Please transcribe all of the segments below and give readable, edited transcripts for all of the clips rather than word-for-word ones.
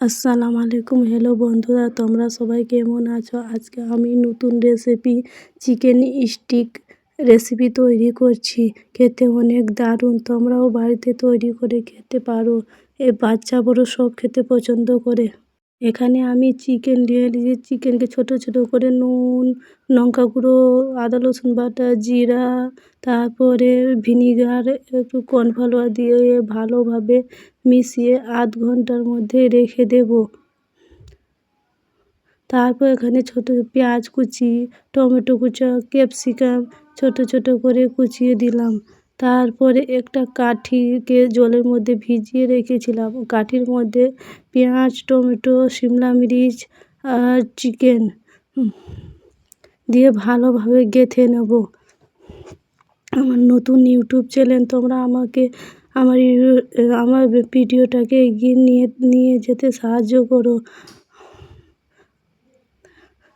আসসালামু আলাইকুম। হ্যালো বন্ধুরা, তোমরা সবাই কেমন আছো? আজকে আমি নতুন রেসিপি চিকেন স্টিক রেসিপি তৈরি করছি। খেতে অনেক দারুণ, তোমরাও বাড়িতে তৈরি করে খেতে পারো। বাচ্চা বড় সব খেতে পছন্দ করে। এখানে আমি চিকেন নিয়ে নিয়েছি। চিকেনকে ছোট ছোট করে নুন, লঙ্কা গুঁড়ো, আদা রসুন বাটা, জিরা, তারপরে ভিনিগার, একটু কর্নফ্লাওয়ার দিয়ে ভালোভাবে মিশিয়ে আধ ঘন্টার মধ্যে রেখে দেব। তারপর এখানে ছোট পেঁয়াজ কুচি, টমেটো কুচা, ক্যাপসিকাম ছোট ছোট করে কুচিয়ে দিলাম। তারপরে একটা কাঠিকে জলের মধ্যে ভিজিয়ে রেখেছিলাম। কাঠির মধ্যে পেঁয়াজ, টমেটো, শিমলা মির্চ আর চিকেন দিয়ে ভালোভাবে গেঁথে নেব। আমার নতুন ইউটিউব চ্যানেল, তোমরা আমাকে আমার ভিডিওটাকে এগিয়ে নিয়ে যেতে সাহায্য করো।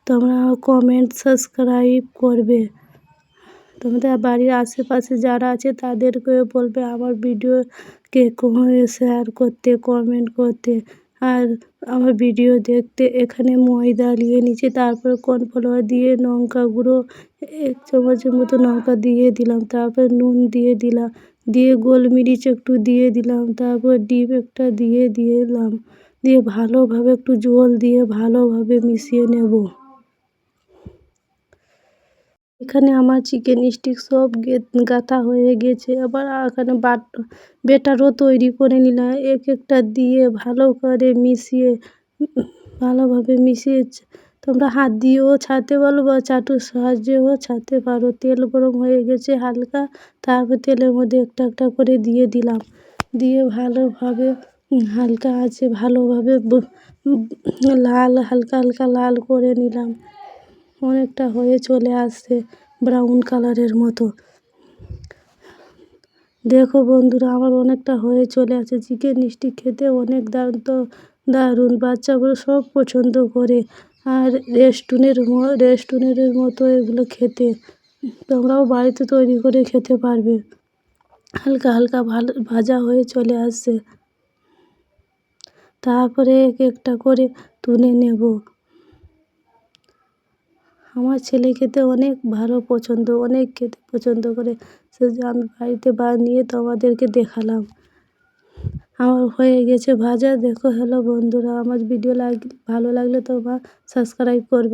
তোমরা কমেন্ট, সাবস্ক্রাইব করবে। তোমাদের বাড়ির আশেপাশে যারা আছে তাদেরকে বলবে আমার ভিডিওকে শেয়ার করতে, কমেন্ট করতে আর আমার ভিডিও দেখতে। এখানে ময়দা নিয়ে নিচ্ছি, তারপরে কর্নফ্লাওয়ার দিয়ে লঙ্কা গুঁড়ো 1 চামচের মতো লঙ্কা দিয়ে দিলাম, তারপর নুন দিয়ে দিলাম, দিয়ে গোলমরিচ একটু দিয়ে দিলাম, তারপর ডিম একটা দিয়ে দিলাম, দিয়ে ভালোভাবে একটু জল দিয়ে ভালোভাবে মিশিয়ে নেব। এখানে আমার চিকেন স্টিক সব গাঁথা হয়ে গেছে। আবার এখানে ব্যাটারও তৈরি করে নিলাম। একটা দিয়ে ভালোভাবে মিশিয়ে তোমরা হাত দিয়েও ছাড়তে পারো বা চাটুর সাহায্যেও ছাড়তে পারো। তেল গরম হয়ে গেছে হালকা, তারপর তেলের মধ্যে একটা একটা করে দিয়ে দিলাম, দিয়ে ভালোভাবে হালকা আছে ভালোভাবে হালকা হালকা লাল করে নিলাম। অনেকটা হয়ে চলে আসছে ব্রাউন কালারের মতো। দেখো বন্ধুরা, আমার অনেকটা হয়ে চলে আসে। চিকেন স্টিক খেতে অনেক দারুণ, বাচ্চাগুলো সব পছন্দ করে। আর রেস্টুরেন্টের মতো এগুলো খেতে। তোমরাও বাড়িতে তৈরি করে খেতে পারবে। হালকা হালকা ভাজা হয়ে চলে আসছে। তারপরে একটা করে তুলে নেব। আমার ছেলে খেতে অনেক খেতে পছন্দ করে। আমি বাড়িতে বানিয়ে তোমাদেরকে দেখালাম। আমার হয়ে গেছে ভাজা। দেখো, হ্যালো বন্ধুরা, আমার ভিডিও ভালো লাগলে তোমরা সাবস্ক্রাইব করবে।